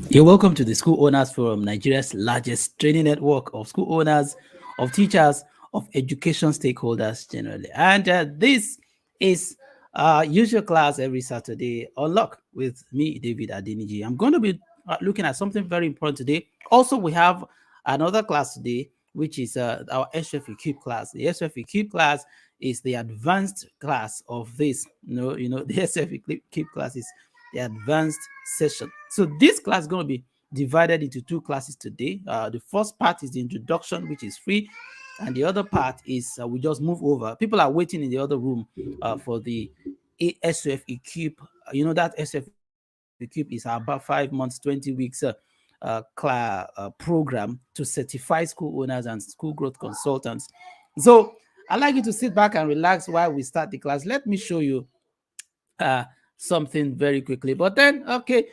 You're welcome to the School Owners Forum, Nigeria's largest training network of school owners, of teachers, of education stakeholders generally. And this is usual class every Saturday, Unlock with me, David Adeniji. I'm going to be looking at something very important today. Also, we have another class today, which is our SFE Cube class. The SFE Cube class is the advanced class of this. The SFE Cube class is the advanced session. So this class is going to be divided into two classes today. The first part is the introduction, which is free, and the other part is we just move over. People are waiting in the other room for the SFE Cube. That SFE Cube is about 5 months, 20 weeks program to certify school owners and school growth consultants. So I'd like you to sit back and relax while we start the class. Let me show you uh, something very quickly. But then, okay,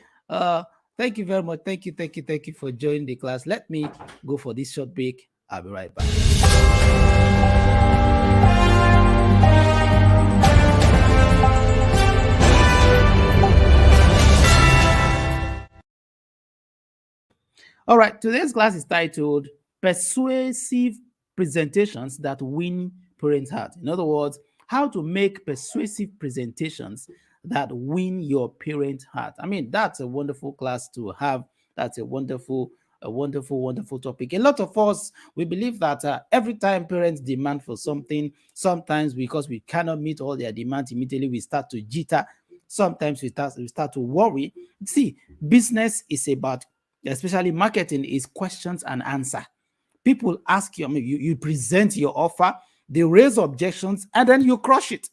thank you very much. Thank you for joining the class. Let me go for this short break. I'll be right back. All right, today's class is titled Persuasive Presentations That Win Parents' Heart. In other words, how to make persuasive presentations that win your parents' heart. I mean, that's a wonderful class to have. That's a wonderful topic. A lot of us, we believe that every time parents demand for something, sometimes because we cannot meet all their demands immediately, we start to jitter. Sometimes we start to worry. See, business is about, especially marketing, is questions and answer. People ask you, I mean, you present your offer, they raise objections, and then you crush it.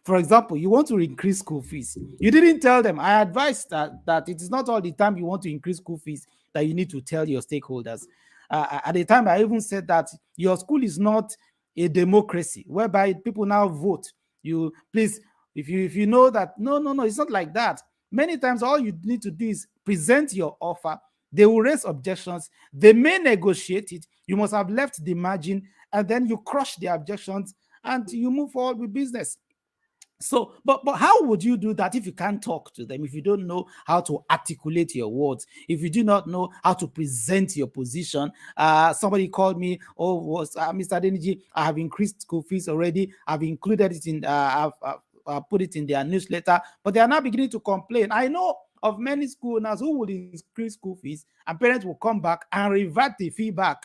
For example, you want to increase school fees. You didn't tell them. I advise that it is not all the time you want to increase school fees that you need to tell your stakeholders. At the time, I even said that your school is not a democracy whereby people now vote. You please, if you know that, no, it's not like that. Many times, all you need to do is present your offer. They will raise objections. They may negotiate it. You must have left the margin, and then you crush the objections and you move forward with business. So, but how would you do that if you can't talk to them, if you don't know how to articulate your words, if you do not know how to present your position? Somebody called me, was Mr. Deniji, I have increased school fees already. I've included it in, I've put it in their newsletter, but they are now beginning to complain. I know of many school owners who would increase school fees and parents will come back and revert the feedback.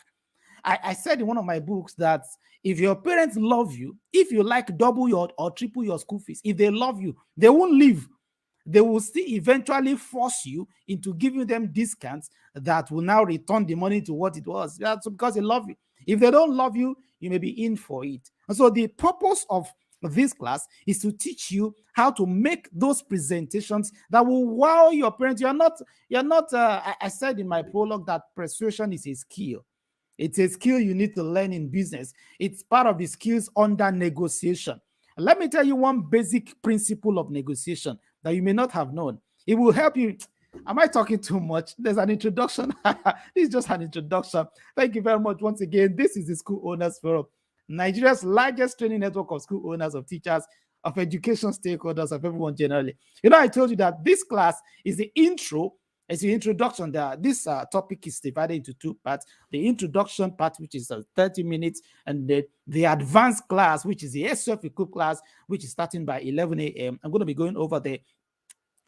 I said in one of my books that if your parents love you, if you like double your or triple your school fees, if they love you, they won't leave. They will still eventually force you into giving them discounts that will now return the money to what it was. That's because they love you. If they don't love you, you may be in for it. And so the purpose of this class is to teach you how to make those presentations that will wow your parents. You're not. I said in my prologue that persuasion is a skill. It's a skill you need to learn in business. It's part of the skills under negotiation. Let me tell you one basic principle of negotiation that you may not have known. It will help you. Am I talking too much? There's an introduction. This is just an introduction. Thank you very much once again. This is the School Owners Forum, Nigeria's largest training network of school owners, of teachers, of education stakeholders, of everyone generally. I told you that this class is the intro. As the introduction, this topic is divided into two parts. The introduction part, which is 30 minutes, and the advanced class, which is the SFE class, which is starting by 11 a.m. I'm going to be going over there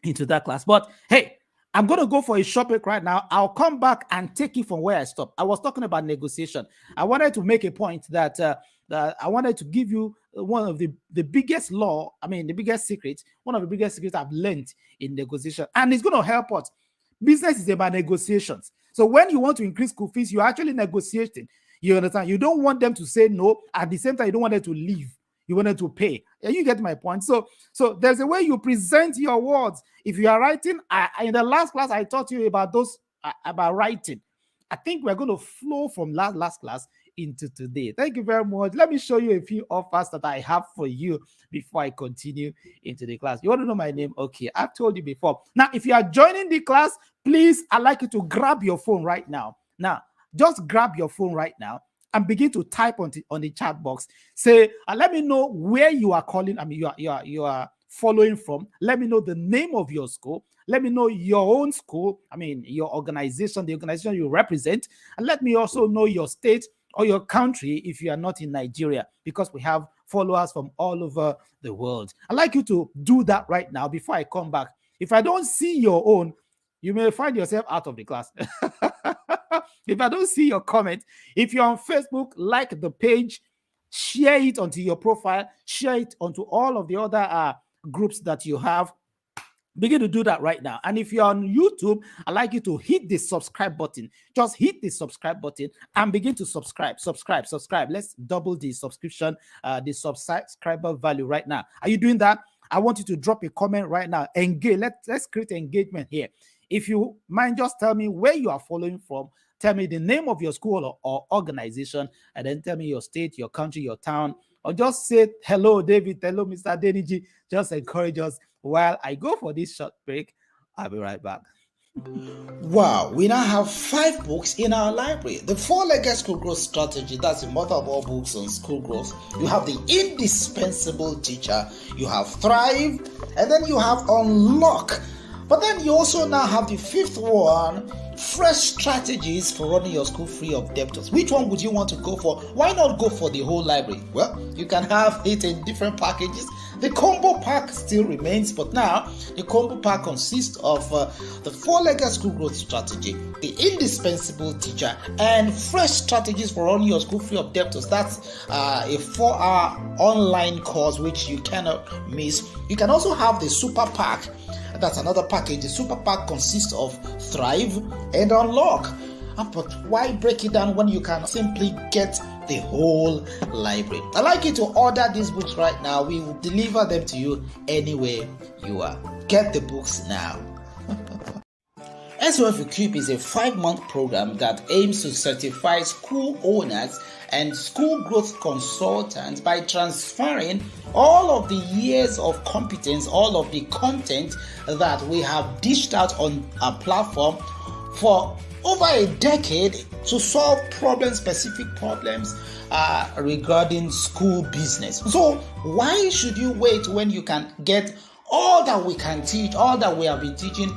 into that class. But hey, I'm going to go for a short break right now. I'll come back and take it from where I stopped. I was talking about negotiation. I wanted to make a point that I wanted to give you one of the biggest the biggest secrets, one of the biggest secrets I've learned in negotiation. And it's going to help us. Business is about negotiations. So when you want to increase school fees, you're actually negotiating. You understand? You don't want them to say no. At the same time, you don't want them to leave. You want them to pay. You get my point. So there's a way you present your words. If you are writing, in the last class, I taught you about those, about writing. I think we're going to flow from last class into today. Thank you very much. Let me show you a few offers that I have for you before I continue into the class. You want to know my name? Okay, I've told you before. Now, if you are joining the class, please, I'd like you to grab your phone right now. Now, just grab your phone right now and begin to type on the chat box. Say, let me know where you are calling. I mean, you are following from. Let me know the name of your school. Let me know your own school, I mean, your organization, the organization you represent. And let me also know your state or your country if you are not in Nigeria, because we have followers from all over the world. I'd like you to do that right now before I come back. If I don't see your own, you may find yourself out of the class. If I don't see your comment, if you're on Facebook, like the page, share it onto your profile, share it onto all of the other groups that you have. Begin to do that right now. And if you're on YouTube, I'd like you to hit the subscribe button. Just hit the subscribe button and begin to subscribe. Let's double the subscription, the subscriber value right now. Are you doing that? I want you to drop a comment right now. Engage. Let's create engagement here. If you mind, just tell me where you are following from. Tell me the name of your school or organization, and then tell me your state, your country, your town, or just say hello, David. Hello, Mr. Deniji. Just encourage us while I go for this short break. I'll be right back. Wow, we now have 5 books in our library. The 4-legged school growth strategy, that's the mother of all books on school growth. You have the indispensable teacher, you have Thrive, and then you have Unlock. But then you also now have the 5th one, fresh strategies for running your school free of debtors. Which one would you want to go for? Why not go for the whole library? Well, you can have it in different packages. The combo pack still remains, but now the combo pack consists of the 4-legged school growth strategy, the indispensable teacher, and fresh strategies for running your school free of debtors. That's a 4-hour online course which you cannot miss. You can also have the super pack. That's another package. The super pack consists of Thrive and Unlock. But why break it down when you can simply get the whole library? I'd like you to order these books right now. We will deliver them to you anywhere you are. Get the books now. SOF Equip is a 5-month program that aims to certify school owners and school growth consultants by transferring all of the years of competence, all of the content that we have dished out on our platform for over a decade to solve specific problems regarding school business. So why should you wait when you can get all that we can teach, all that we have been teaching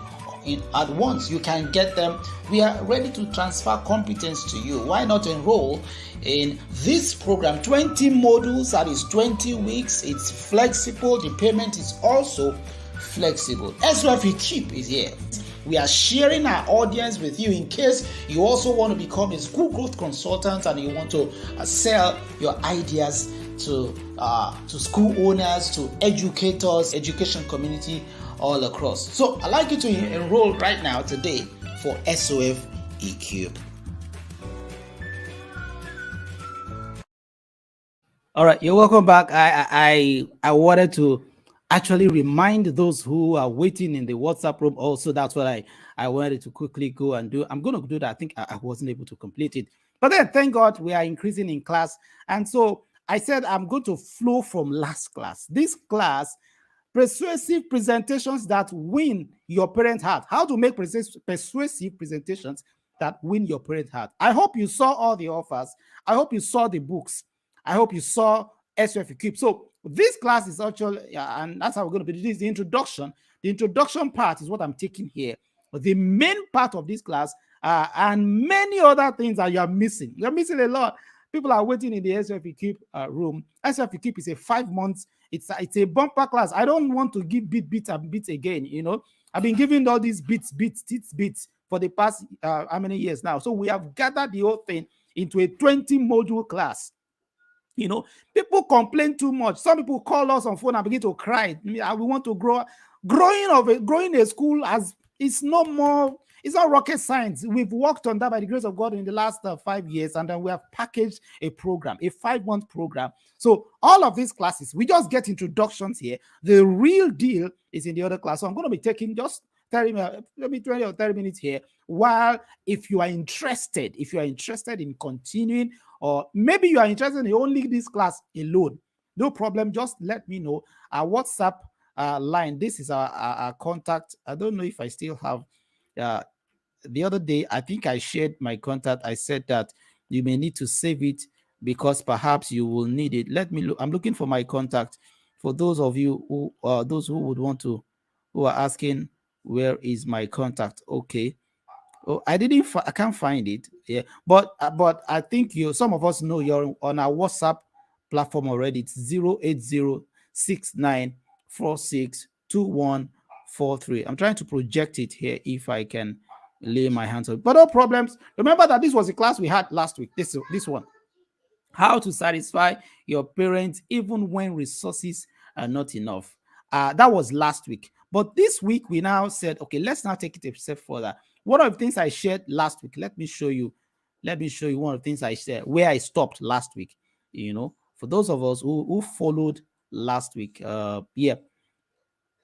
at once? You can get them. We are ready to transfer competence to you. Why not enroll in this program? 20 modules, that is 20 weeks. It's flexible. The payment is also flexible. SOF Equip is here. We are sharing our audience with you in case you also want to become a school growth consultant and you want to sell your ideas to school owners, to educators, education community all across. So I'd like you to enroll right now today for SOF Equip. All right, you're welcome back. I wanted to actually remind those who are waiting in the WhatsApp room also. That's what I wanted to quickly go and do. I'm going to do that. I think I wasn't able to complete it. But then, thank God, we are increasing in class. And so I said I'm going to flow from last class. This class, persuasive presentations that win your parent heart. How to make persuasive presentations that win your parent heart. I hope you saw all the offers. I hope you saw the books. I hope you saw SOF Equip. So this class is actually, and that's how we're going to be. This is the introduction. The introduction part is what I'm taking here. But the main part of this class and many other things that you are missing. You're missing a lot. People are waiting in the SOF Equip room. SOF Equip is a 5 months. It's a bumper class. I don't want to give bit again. You know, I've been giving all these bits for the past how many years now. So we have gathered the whole thing into a 20 module class. You know, people complain too much. Some people call us on phone and begin to cry. We want to grow. Growing a school as it's no more. It's not rocket science. We've worked on that by the grace of God in the last 5 years, and then we have packaged a program, a 5-month program. So all of these classes, we just get introductions here. The real deal is in the other class. So I'm going to be taking just 30 minutes, maybe 20 or 30 minutes here. While if you are interested in continuing, or maybe you are interested in only this class alone, no problem. Just let me know. Our WhatsApp line. This is our contact. I don't know if I still have. The other day, I think I shared my contact. I said that you may need to save it because perhaps you will need it. Let me look. I'm looking for my contact. For those who would want to, who are asking, where is my contact? Okay. Oh, I can't find it. Yeah, but I think some of us know you're on our WhatsApp platform already. It's 08069462143. I'm trying to project it here if I can lay my hands on it. But no problems. Remember that this was a class we had last week. This one. How to satisfy your parents even when resources are not enough. That was last week. But this week, we now said, okay, let's now take it a step further. One of the things I shared last week, let me show you. Let me show you one of the things I shared where I stopped last week. For those of us who followed last week, yeah,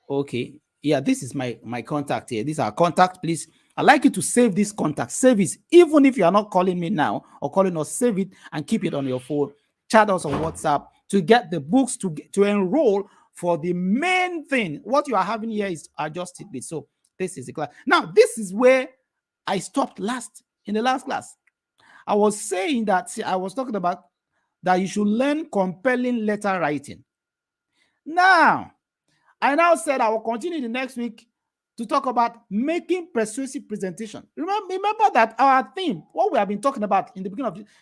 okay. Yeah, this is my contact here. This is our contact. Please, I'd like you to save this contact. Save it. Even if you are not calling me now or calling us, save it and keep it on your phone. Chat us on WhatsApp to get the books to enroll for the main thing. What you are having here is just tidbits. So this is the class. Now, this is where I stopped in the last class. I was saying that I was talking about that you should learn compelling letter writing. Now, I now said I will continue the next week to talk about making persuasive presentation. Remember that our theme, what we have been talking about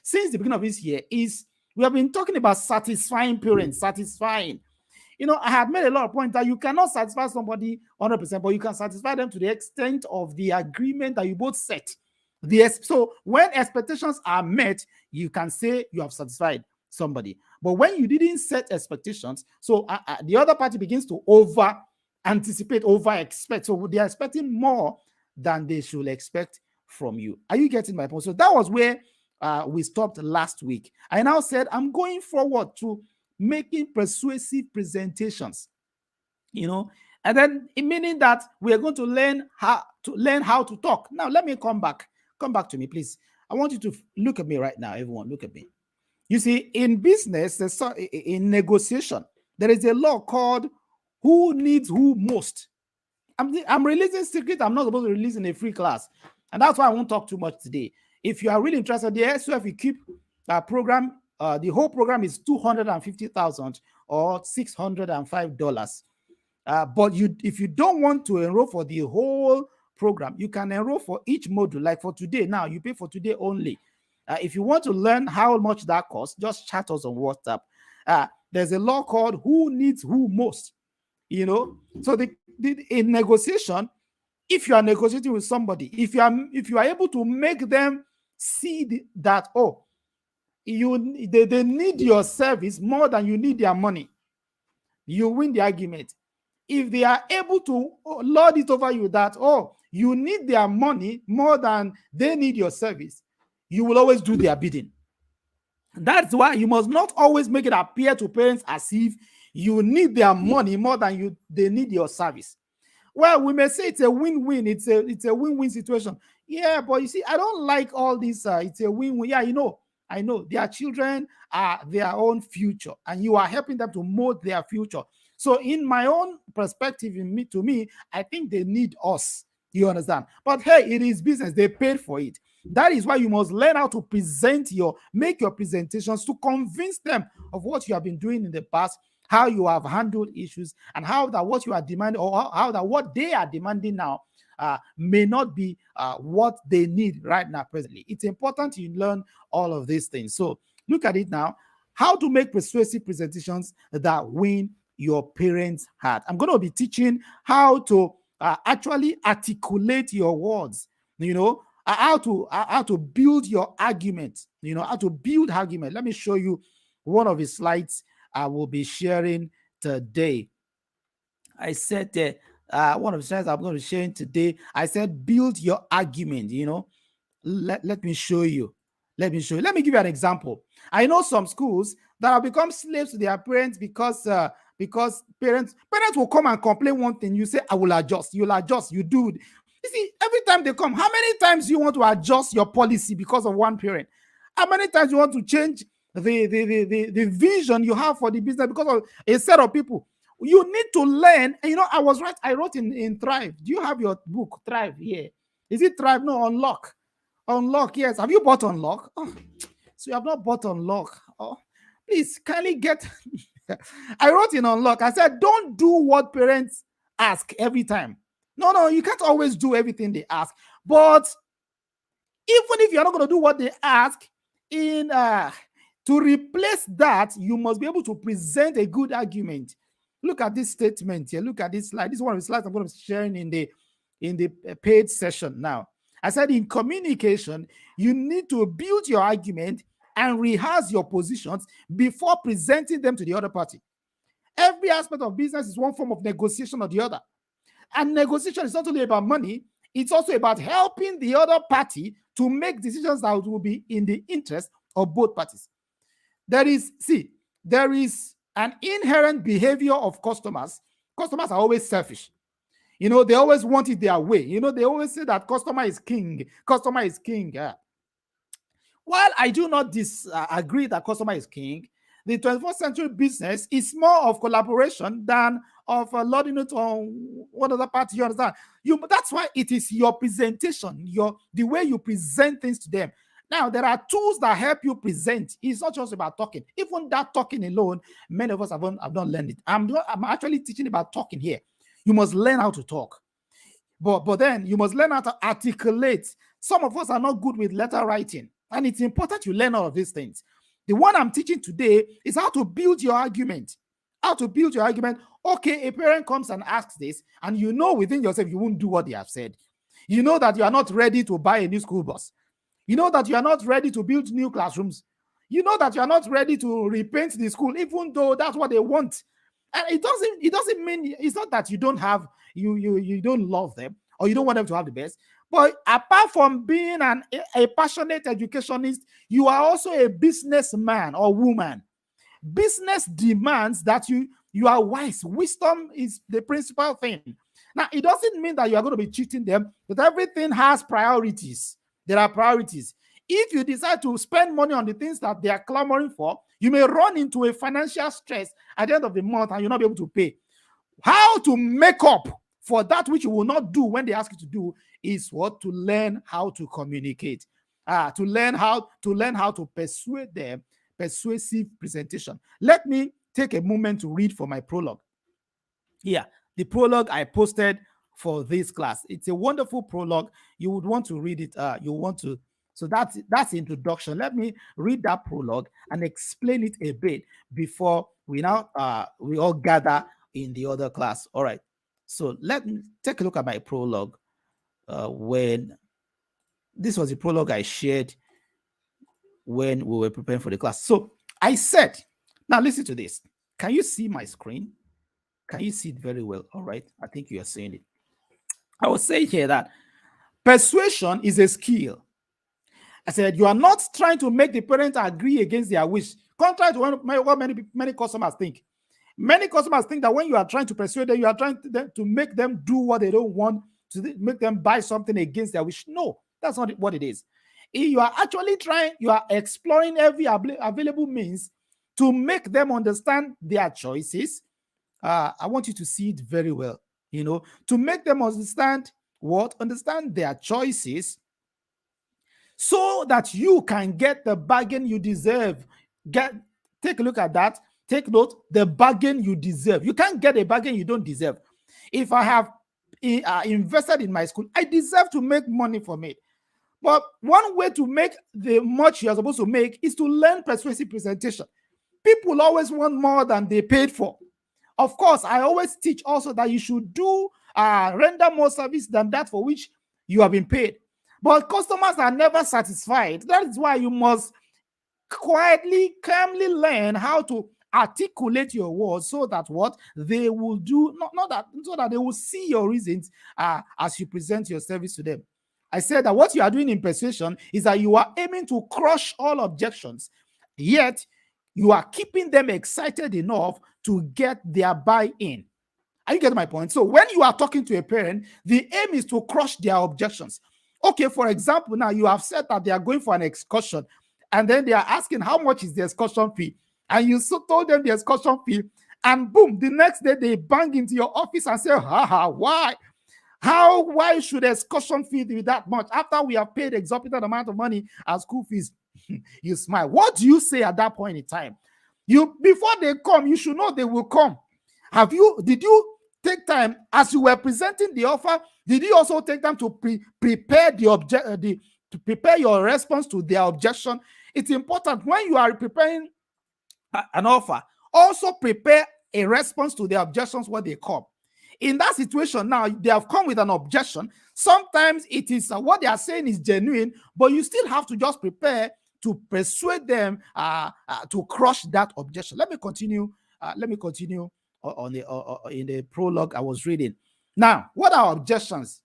since the beginning of this year, is we have been talking about satisfying parents, satisfying. I have made a lot of points that you cannot satisfy somebody 100%, but you can satisfy them to the extent of the agreement that you both set. So when expectations are met, you can say you have satisfied somebody. But when you didn't set expectations, so the other party begins to over anticipate, over expect. So they are expecting more than they should expect from you. Are you getting my point? So that was where we stopped last week. I now said I'm going forward to making persuasive presentations. And then meaning that we are going to learn how to talk. Now let me come back to me, please. I want you to look at me right now. Everyone, look at me. You see, in business, in negotiation, there is a law called who needs who most. I'm releasing secret I'm not supposed to release in a free class, and that's why I won't talk too much today. If you are really interested, the SUF we keep program, the whole program is 250,000 or $605. But if you don't want to enroll for the whole program, you can enroll for each module. Like for today, now you pay for today only. If you want to learn how much that costs, just chat us on WhatsApp. There's a law called who needs who most. So in negotiation, if you are negotiating with somebody, if you are able to make them see that they need your service more than you need their money, you win the argument. If they are able to lord it over you that you need their money more than they need your service, you will always do their bidding. That's why you must not always make it appear to parents as if you need their money more than they need your service. Well, we may say it's a win-win. It's a win-win situation. Yeah, but you see, I don't like all this. It's a win-win. Yeah, I know their children are their own future, and you are helping them to mold their future. So, in my own perspective, to me, I think they need us. You understand? But hey, it is business. They paid for it. That is why you must learn how to make your presentations to convince them of what you have been doing in the past, how you have handled issues, and how that what you are demanding, or how that what they are demanding now may not be what they need right now presently. It's important you learn all of these things. So look at it now. How to make persuasive presentations that win your parents' heart. I'm going to be teaching how to actually articulate your words, how to build your argument, how to build argument. Let me show you one of the slides I will be sharing today. I said one of the slides I'm going to be sharing today, I said build your argument. Let me show you. Let me give you an example. I know some schools that have become slaves to their parents because parents will come and complain one thing. You say, I will adjust. You'll adjust. You do. You see, every time they come, how many times do you want to adjust your policy because of one parent? How many times you want to change the vision you have for the business because of a set of people? You need to learn. And I was right. I wrote in Thrive. Do you have your book Thrive here? Is it Thrive? No, Unlock. Unlock, yes. Have you bought Unlock? Oh, so you have not bought Unlock. Oh, please kindly get I wrote in Unlock, I said, don't do what parents ask every time. No, you can't always do everything they ask. But even if you're not going to do what they ask, to replace that, you must be able to present a good argument. Look at this statement here. Look at this slide. This is one of the slides I'm going to be sharing in the paid session now. I said in communication, you need to build your argument and rehearse your positions before presenting them to the other party. Every aspect of business is one form of negotiation or the other. And negotiation is not only about money, it's also about helping the other party to make decisions that will be in the interest of both parties. There is an inherent behavior of customers. Customers are always selfish. They always want it their way. They always say that customer is king. Customer is king. While I do not disagree that customer is king, the 21st century business is more of collaboration than of lording it on one other party. You understand? That's why it is your presentation, the way you present things to them. Now, there are tools that help you present. It's not just about talking. Even that talking alone, many of us have not learned it. I'm actually teaching about talking here. You must learn how to talk. But then you must learn how to articulate. Some of us are not good with letter writing. And it's important you learn all of these things. The one I'm teaching today is how to build your argument. How to build your argument. Okay, a parent comes and asks this, and you know within yourself you won't do what they have said. You know that you are not ready to buy a new school bus. You know that you are not ready to build new classrooms. You know that you are not ready to repaint the school, even though that's what they want. And it doesn't mean, it's not that you don't have, you don't love them or you don't want them to have the best. But apart from being a passionate educationist, you are also a businessman or woman. Business demands that you are wise. Wisdom is the principal thing. Now, it doesn't mean that you are going to be cheating them, but everything has priorities. There are priorities. If you decide to spend money on the things that they are clamoring for, you may run into a financial stress at the end of the month and you'll not be able to pay. How to make up for that which you will not do when they ask you to do is what? To learn how to communicate. To learn how to persuade them. Persuasive presentation. Let me take a moment to read for my prologue. Here, the prologue I posted for this class. It's a wonderful prologue. You would want to read it. So that's introduction. Let me read that prologue and explain it a bit before we all gather in the other class. All right. So let me take a look at my prologue. When this was the prologue I shared when we were preparing for the class. So I said, now listen to this. Can you see my screen? Can you see it very well? All right. I think you are seeing it. I was saying here that persuasion is a skill. I said, you are not trying to make the parents agree against their wish, contrary to what many customers think. Many customers think that when you are trying to persuade them, you are trying to make them do what they don't want, to make them buy something against their wish. No, that's not what it is. You are actually you are exploring every available means to make them understand their choices. I want you to see it very well, to make them understand their choices so that you can get the bargain you deserve. Take a look at that. Take note, the bargain you deserve. You can't get a bargain you don't deserve. If I have invested in my school, I deserve to make money from it. But one way to make the much you're supposed to make is to learn persuasive presentation. People always want more than they paid for. Of course, I always teach also that you should render more service than that for which you have been paid. But customers are never satisfied. That is why you must quietly, calmly learn how to articulate your words so that what they will do, so that they will see your reasons as you present your service to them. I said that what you are doing in persuasion is that you are aiming to crush all objections, yet you are keeping them excited enough to get their buy-in. Are you getting my point? So when you are talking to a parent, the aim is to crush their objections. Okay, for example, now you have said that they are going for an excursion, and then they are asking how much is the excursion fee, and you told them the excursion fee, and boom, the next day they bang into your office and say, why? Why should excursion fee be that much after we have paid exorbitant amount of money as school fees? You smile. What do you say at that point in time? Before they come, you should know they will come. Did you take time as you were presenting the offer? Did you also take time to prepare to prepare your response to their objection? It's important when you are preparing an offer, also prepare a response to their objections when they come. In that situation, now they have come with an objection. Sometimes it is what they are saying is genuine, but you still have to just prepare to persuade them to crush that objection. Let me continue. In the prologue I was reading. Now, what are objections?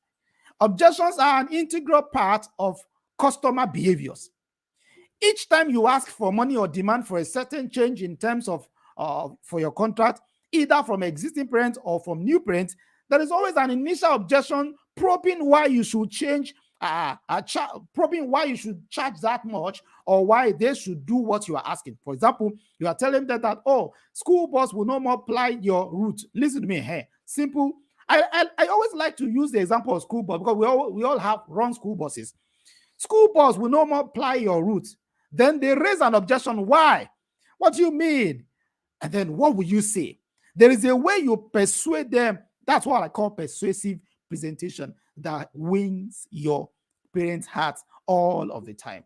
Objections are an integral part of customer behaviors. Each time you ask for money or demand for a certain change in terms of for your contract, either from existing parents or from new parents, there is always an initial objection probing why you should change, probing why you should charge that much, or why they should do what you are asking. For example, you are telling them that, oh, school bus will no more ply your route. Listen to me here. Simple. I always like to use the example of school bus because we all have run school buses. School bus will no more ply your route. Then they raise an objection. Why? What do you mean? And then what will you say? There is a way you persuade them. That's what I call persuasive presentation that wins your parents' hearts all of the time.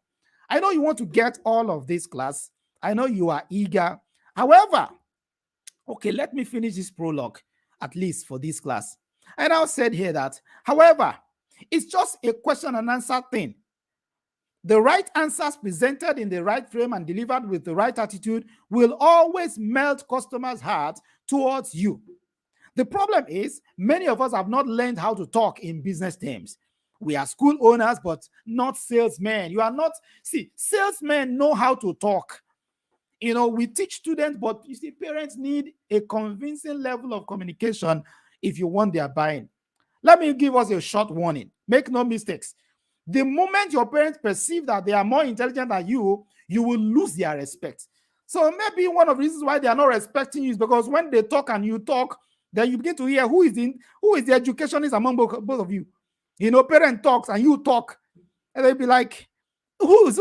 I know you want to get all of this, class. I know you are eager. However, okay, let me finish this prologue, at least for this class. I now said here that, however, it's just a question and answer thing. The right answers presented in the right frame and delivered with the right attitude will always melt customers' hearts towards you. The problem is many of us have not learned how to talk in business terms. We are school owners, but not salesmen. You are not, salesmen know how to talk. We teach students, but you see, parents need a convincing level of communication if you want their buy-in. Let me give us a short warning. Make no mistakes. The moment your parents perceive that they are more intelligent than you, you will lose their respect. So maybe one of the reasons why they are not respecting you is because when they talk and you talk, then you begin to hear who is the educationist among both of you. Parent talks and you talk, and they'll be like, who?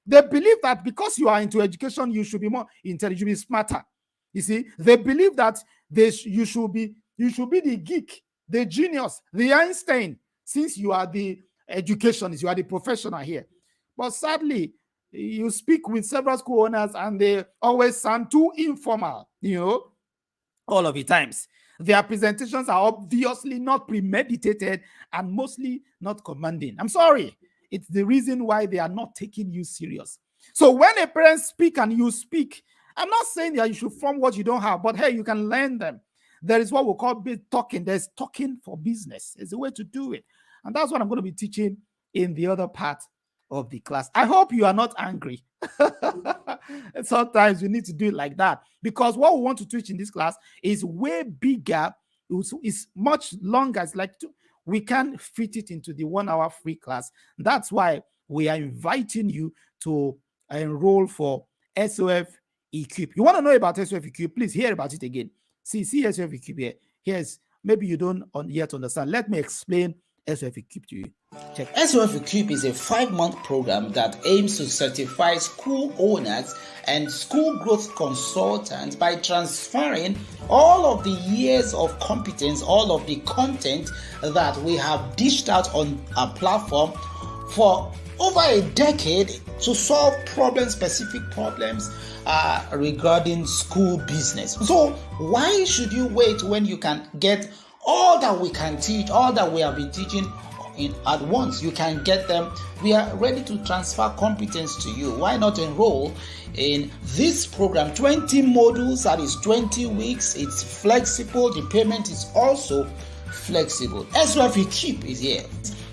They believe that because you are into education, you should be more intelligent, you should be smarter. You see, they believe that you should be the geek, the genius, the Einstein, since you are the educationist, you are the professional here. But sadly, you speak with several school owners and they always sound too informal, all of the times. Their presentations are obviously not premeditated and mostly not commanding. I'm sorry. It's the reason why they are not taking you serious. So when a parent speak and you speak, I'm not saying that you should form what you don't have, but hey, you can learn them. There is what we call talking. There's talking for business. There's a way to do it. And that's what I'm going to be teaching in the other part of the class. I hope you are not angry. Sometimes we need to do it like that because what we want to teach in this class is way bigger. It's much longer. It's like we can't fit it into the 1 hour free class. That's why we are inviting you to enroll for SOF Equip. You want to know about SOF Equip? Please hear about it again. See SOF Equip here. Here's maybe you don't yet understand. Let me explain SOF Equip to you. Check. SOF Equip is a 5-month program that aims to certify school owners and school growth consultants by transferring all of the years of competence, all of the content that we have dished out on our platform for over a decade to solve specific problems regarding school business. So why should you wait when you can get all that we can teach, all that we have been teaching at once? You can get them. We are ready to transfer competence to you. Why not enroll in this program? 20 modules, that is 20 weeks. It's flexible. The payment is also flexible. SOF Equip is here.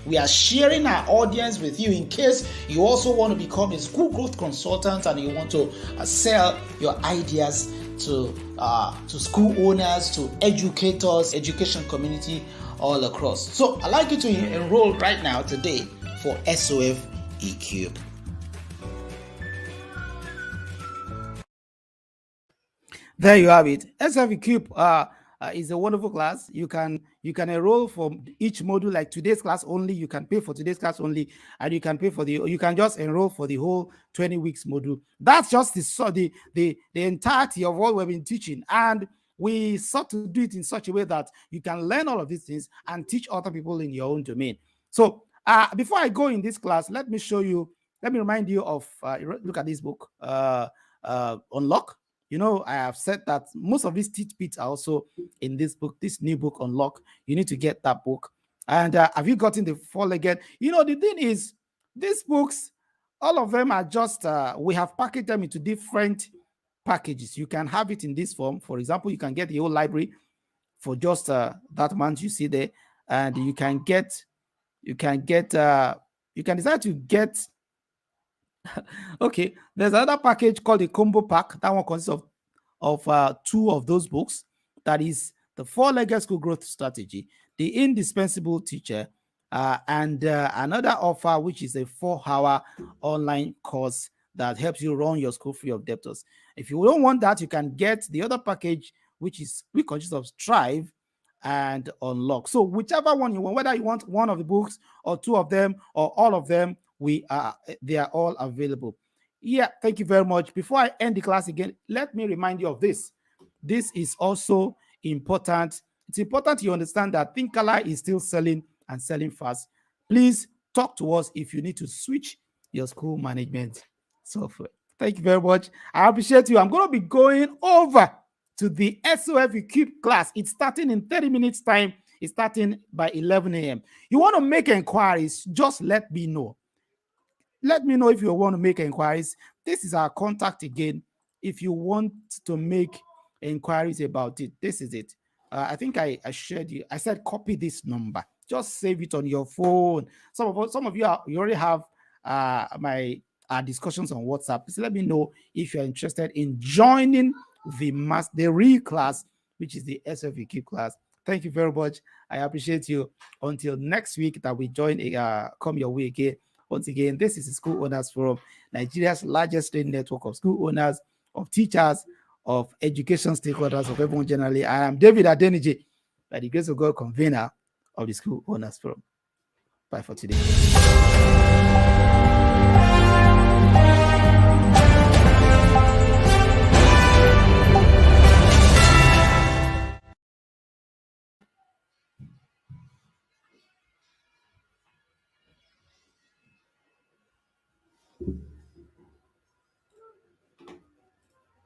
We are sharing our audience with you in case you also want to become a school growth consultant and you want to sell your ideas to school owners, to educators, education community all across. So I'd like you to enroll right now today for SOF Equip. There you have it. SOF Equip It's a wonderful class. You can enroll for each module, like today's class only. You can pay for today's class only, and you can just enroll for the whole 20 weeks module. That's just the entirety of what we've been teaching, and we sought to do it in such a way that you can learn all of these things and teach other people in your own domain. So before I go in this class, let me remind you of look at this book, Unlock. I have said that most of these tidbits are also in this book, this new book, Unlock. You need to get that book. And have you gotten the four-legged? The thing is, these books, all of them are just, we have packaged them into different packages. You can have it in this form. For example, you can get the whole library for just that amount you see there. And you can decide to get okay, there's another package called the combo pack. That one consists of two of those books. That is the four-legged school growth strategy, the indispensable teacher, and another offer, which is a 4-hour online course that helps you run your school free of debtors. If you don't want that, you can get the other package, which consists of Strive and Unlock. So whichever one you want, whether you want one of the books or two of them or all of them, they are all available. Yeah, thank you very much. Before I end the class again, let me remind you of this. This is also important. It's important you understand that Thinkala is still selling and selling fast. Please talk to us if you need to switch your school management software. Thank you very much. I appreciate you. I'm going to be going over to the SOF Equip class. It's starting in 30 minutes time. It's starting by 11 a.m. You want to make inquiries, just let me know. Let me know if you want to make inquiries. This is our contact again. If you want to make inquiries about it, this is it. I think I shared you. I said copy this number. Just save it on your phone. Some of you already have my discussions on WhatsApp. Please let me know if you're interested in joining the real class, which is the SFEQ class. Thank you very much. I appreciate you. Until next week that we come your way again. Once again, this is the School Owners Forum, Nigeria's largest training network of school owners, of teachers, of education stakeholders, of everyone generally. I am David Adeniji, by the grace of God, convener of the School Owners Forum. Bye for today.